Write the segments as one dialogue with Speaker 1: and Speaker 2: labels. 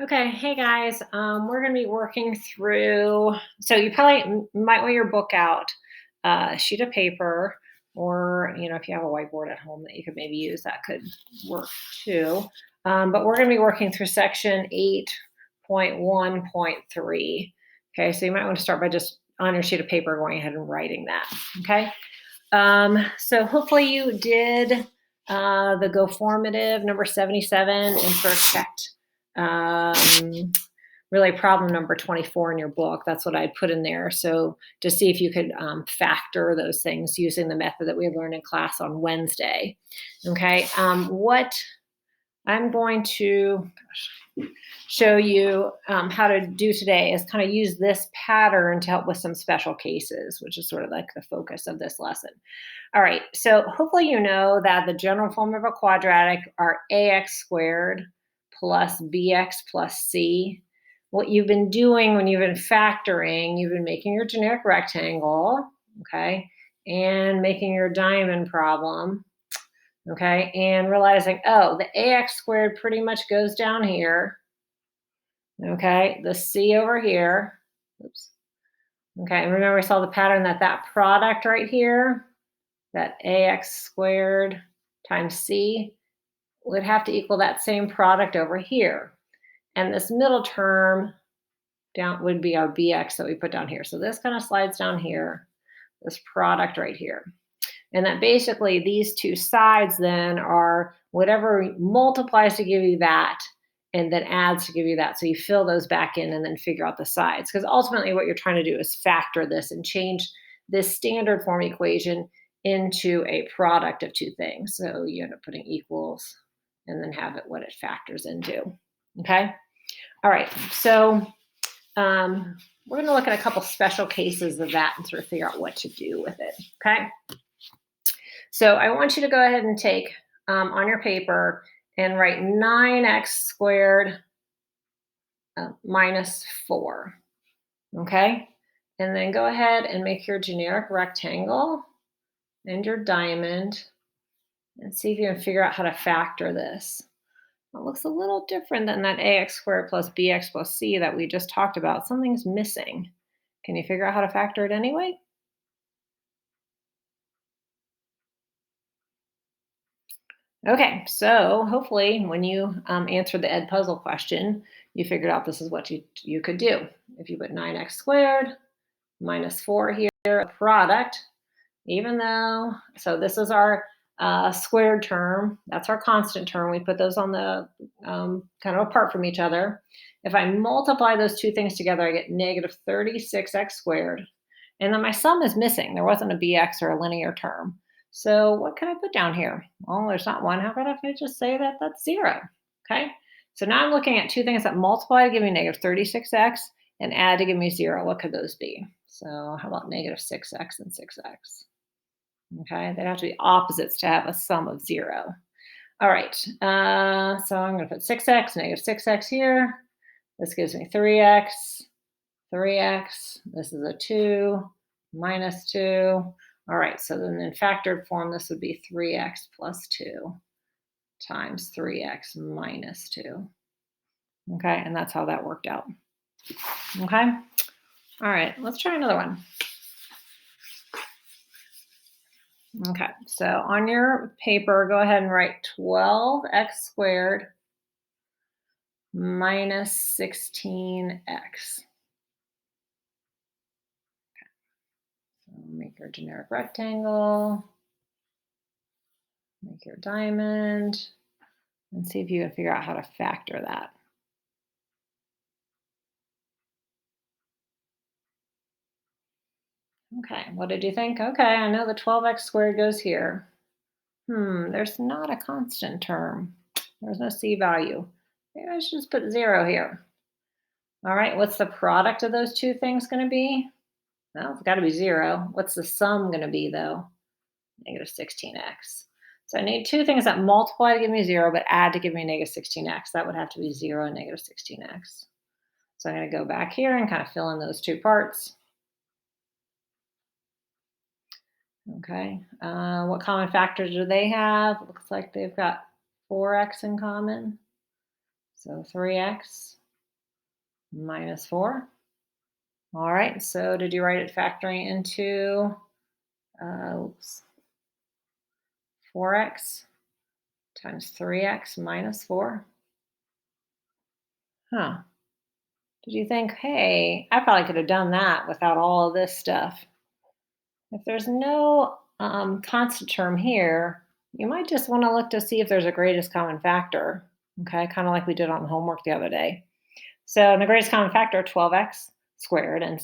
Speaker 1: Okay, hey guys, we're going to be working through. So you probably might want your book out, a sheet of paper, or if you have a whiteboard at home that you could maybe use, that could work too. But we're going to be working through section 8.1.3. Okay, so you might want to start by just on your sheet of paper going ahead and writing that. Okay, so hopefully you did the Go Formative number 77 and checked really problem number 24 in your book. That's what I put in there. So to see if you could factor those things using the method that we learned in class on Wednesday. Okay. What I'm going to show you how to do today is kind of use this pattern to help with some special cases, which is sort of like the focus of this lesson. All right, so hopefully you know that the general form of a quadratic are ax squared plus bx plus c. What you've been doing when you've been factoring, you've been making your generic rectangle, okay, and making your diamond problem, okay, and realizing, oh, the ax squared pretty much goes down here, okay, the c over here, oops, okay, and remember we saw the pattern that product right here, that ax squared times c would have to equal that same product over here. And this middle term down would be our bx that we put down here. So this kind of slides down here, this product right here. And that basically these two sides then are whatever multiplies to give you that and then adds to give you that. So you fill those back in and then figure out the sides. Because ultimately what you're trying to do is factor this and change this standard form equation into a product of two things. So you end up putting equals and then have it what it factors into. Okay. All right. So we're going to look at a couple special cases of that and sort of figure out what to do with it. Okay. So I want you to go ahead and take on your paper and write 9x squared minus 4. Okay. And then go ahead and make your generic rectangle and your diamond and see if you can figure out how to factor this. It looks a little different than that ax squared plus bx plus c that we just talked about. Something's missing. Can you figure out how to factor it anyway? Okay, so hopefully when you answered the Ed puzzle question, you figured out this is what you could do. If you put 9x squared minus 4 here, a product, even though, so this is our squared term, that's our constant term. We put those on the kind of apart from each other. If I multiply those two things together, I get negative 36x squared. And then my sum is missing. There wasn't a bx or a linear term. So what can I put down here? Well, there's not one. How about if I just say that that's 0? Okay. So now I'm looking at two things that multiply to give me negative 36x and add to give me 0. What could those be? So how about negative 6x and 6x? Okay, they'd have to be opposites to have a sum of 0. All right, so I'm going to put 6x, negative 6x here. This gives me 3x, 3x. This is a 2, minus 2. All right, so then in factored form, this would be 3x plus 2 times 3x minus 2. Okay, and that's how that worked out. Okay, all right, let's try another one. Okay, so on your paper, go ahead and write 12x squared minus 16x. So make your generic rectangle, make your diamond, and see if you can figure out how to factor that. Okay, what did you think? Okay, I know the 12x squared goes here. There's not a constant term. There's no c value. Maybe I should just put 0 here. All right, what's the product of those two things going to be? Well, it's got to be 0. What's the sum going to be, though? Negative 16x. So I need two things that multiply to give me 0, but add to give me negative 16x. That would have to be 0 and negative 16x. So I'm going to go back here and kind of fill in those two parts. Okay, what common factors do they have? Looks like they've got 4x in common. So 3x minus 4. All right, so did you write it factoring into 4x times 3x minus 4? Huh. Did you think, hey, I probably could have done that without all of this stuff? If there's no constant term here, you might just want to look to see if there's a greatest common factor. Okay, kind of like we did on the homework the other day. So the greatest common factor, 12x squared, and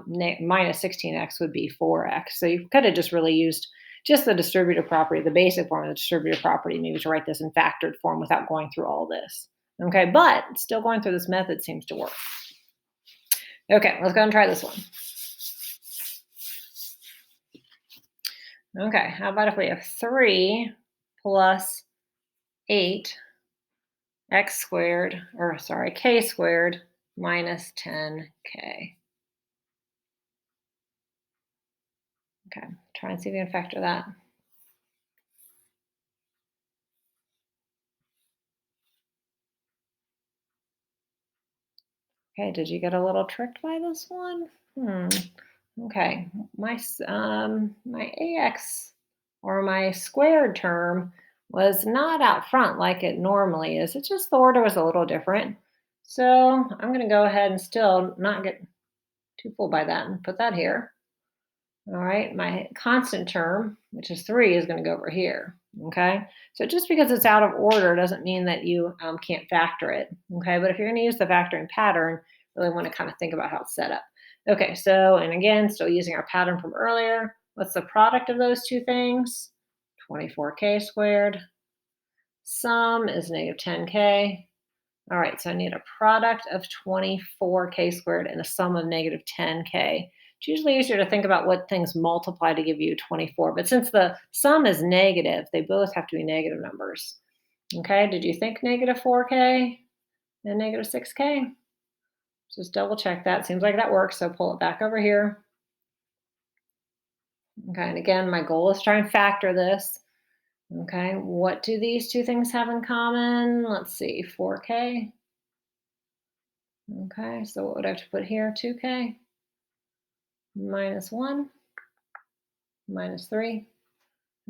Speaker 1: minus 16x would be 4x. So you could have just really used just the distributive property, the basic form of the distributive property, maybe to write this in factored form without going through all this. Okay, but still going through this method seems to work. Okay, let's go and try this one. Okay, how about if we have 3 plus 8 x squared, or sorry, k squared minus 10k. Okay, try and see if you can factor that. Okay, did you get a little tricked by this one? Okay, my ax or my squared term was not out front like it normally is. It's just the order was a little different. So I'm going to go ahead and still not get too full by that and put that here. All right, my constant term, which is 3, is going to go over here. Okay, so just because it's out of order doesn't mean that you can't factor it. Okay, but if you're going to use the factoring pattern, really want to kind of think about how it's set up. Okay, so, and again, still using our pattern from earlier. What's the product of those two things? 24k squared. Sum is negative 10k. All right, so I need a product of 24k squared and a sum of negative 10k. It's usually easier to think about what things multiply to give you 24, but since the sum is negative, they both have to be negative numbers. Okay, did you think negative 4k and negative 6k? Just double check that. Seems like that works, so pull it back over here. Okay, and again, my goal is to try and factor this. Okay, what do these two things have in common? Let's see, 4k. Okay, so what would I have to put here? 2k minus 1 minus 3.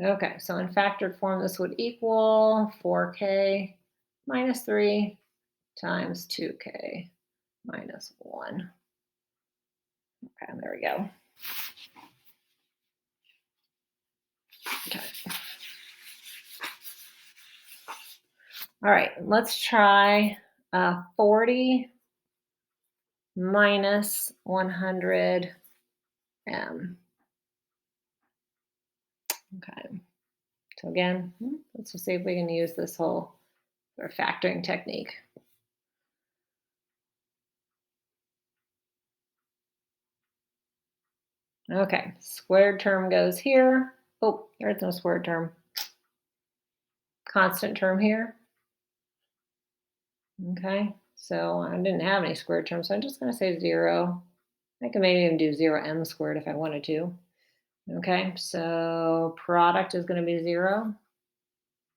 Speaker 1: Okay, so in factored form, this would equal 4k minus 3 times 2k minus 1. Okay, there we go. Okay. All right, let's try 40 minus 100m. Okay, so again, let's just see if we can use this whole factoring technique. Okay, squared term goes here. Oh, there's no squared term. Constant term here. Okay, so I didn't have any squared terms, so I'm just going to say 0. I can maybe even do 0m squared if I wanted to. Okay, so product is going to be 0.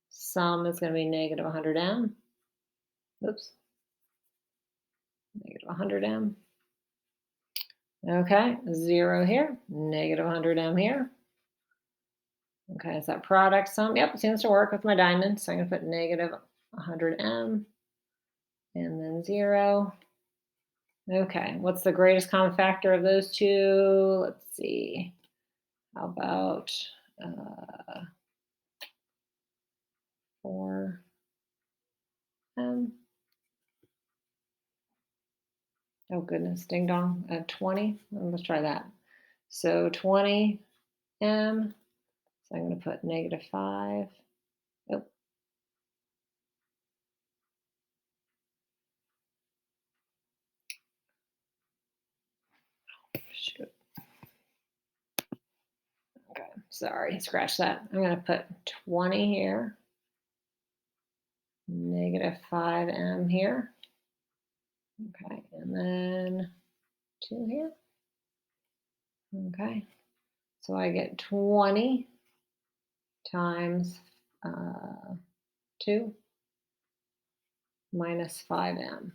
Speaker 1: Sum is going to be negative 100m. Oops. Negative 100m. Okay, 0 here, negative 100m here. Okay, is that product sum? Yep, it seems to work with my diamond. So I'm going to put negative 100m and then 0. Okay, what's the greatest common factor of those two? Let's see. How about 4m? Oh goodness, ding dong. 20. Let's try that. So 20m. So I'm going to put negative 5. Oh. Shoot. Okay, sorry, scratch that. I'm going to put 20 here. Negative 5m here. Okay, and then 2 here. Okay, so I get 20 times 2 minus 5m.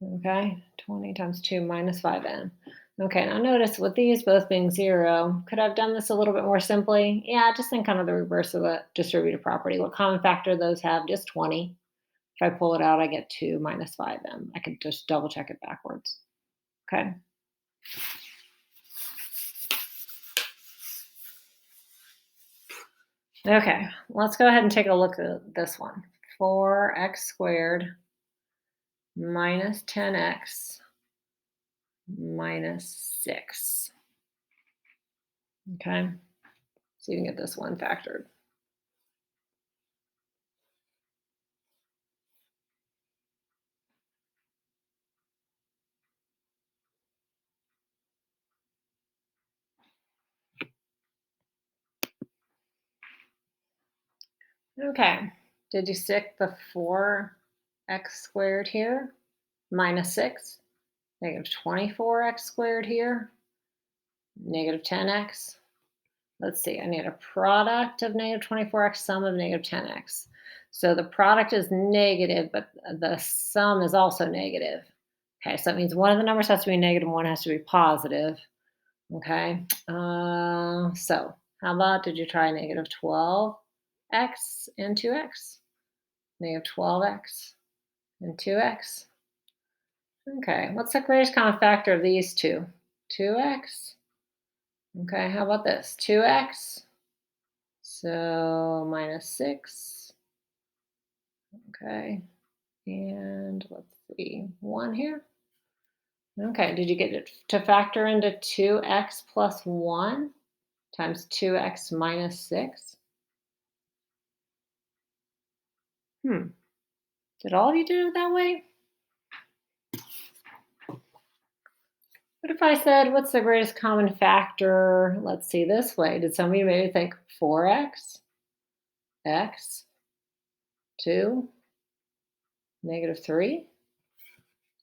Speaker 1: Okay, 20 times 2 minus 5n. Okay, now notice with these both being 0, could I have done this a little bit more simply? Yeah, just think kind of the reverse of a distributive property. What common factor those have? Just 20. If I pull it out, I get 2 minus 5m. I could just double check it backwards. Okay. Okay, let's go ahead and take a look at this one. 4x squared minus 10x minus 6. Okay, so you can get this one factored. Okay, did you stick the 4x squared here? Minus 6, negative 24x squared here, negative 10x. Let's see, I need a product of negative 24x, sum of negative 10x. So the product is negative, but the sum is also negative. Okay, so that means one of the numbers has to be negative, one has to be positive. Okay, so how about, did you try negative 12x and 2x? Negative 12x and 2x. Okay, what's the greatest common factor of these two? 2x. Okay, how about this? 2x. So minus 6. Okay, and let's see, 1 here. Okay, did you get it to factor into 2x plus 1 times 2x minus 6? Did all of you do it that way? What if I said, what's the greatest common factor? Let's see, this way. Did some of you maybe think 4x, x, 2, negative 3?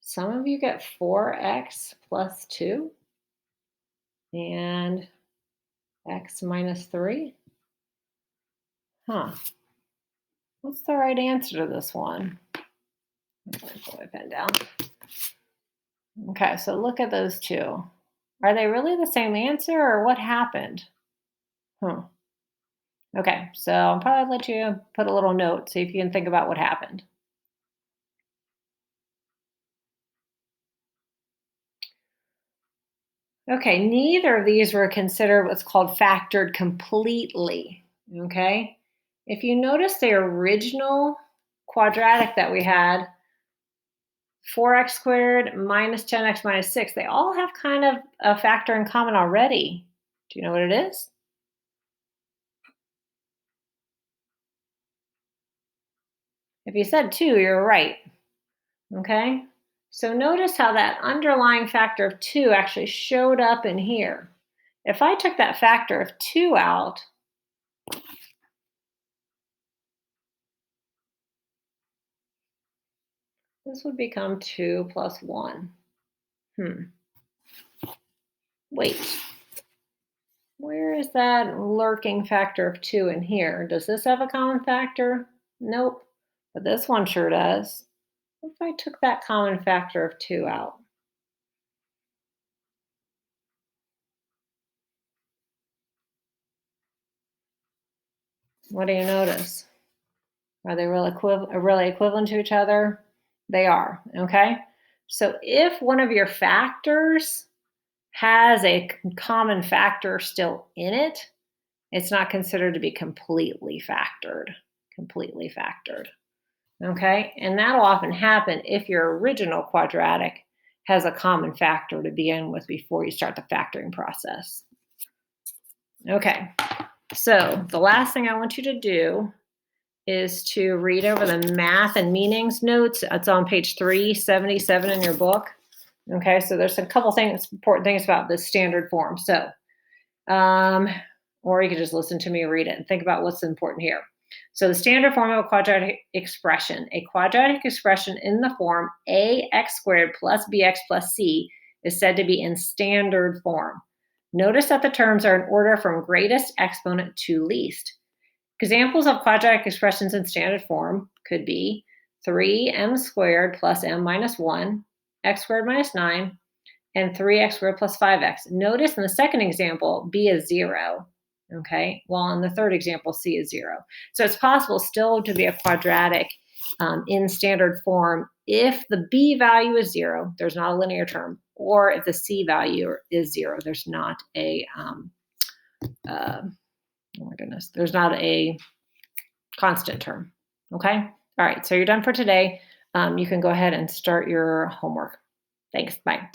Speaker 1: Some of you get 4x plus 2 and x minus 3. Huh. What's the right answer to this one? Let me put my pen down. Okay, so look at those two. Are they really the same answer or what happened? Okay, so I'll probably let you put a little note, see if you can think about what happened. Okay, neither of these were considered what's called factored completely, okay? If you notice the original quadratic that we had, 4x squared minus 10x minus 6, they all have kind of a factor in common already. Do you know what it is? If you said 2, you're right, okay? So notice how that underlying factor of 2 actually showed up in here. If I took that factor of 2 out, this would become 2 plus 1. Wait, where is that lurking factor of 2 in here? Does this have a common factor? Nope, but this one sure does. What if I took that common factor of 2 out? What do you notice? Are they really equivalent to each other? They are, okay? So if one of your factors has a common factor still in it, it's not considered to be completely factored. Completely factored. Okay, and that'll often happen if your original quadratic has a common factor to begin with before you start the factoring process. Okay, so the last thing I want you to do is to read over the math and meanings notes. It's on page 377 in your book. Okay, so there's a couple things, important things about this standard form. So, or you could just listen to me read it and think about what's important here. So the standard form of a quadratic expression in the form ax squared plus bx plus c is said to be in standard form. Notice that the terms are in order from greatest exponent to least. Examples of quadratic expressions in standard form could be 3m squared plus m minus 1 x squared minus 9, and 3x squared plus 5x. Notice in the second example, b is 0, okay? While in the third example, c is 0. So it's possible still to be a quadratic in standard form if the b value is 0, there's not a linear term, or if the c value is 0, there's not a, oh my goodness, there's not a constant term, okay? All right, so you're done for today. You can go ahead and start your homework. Thanks, bye.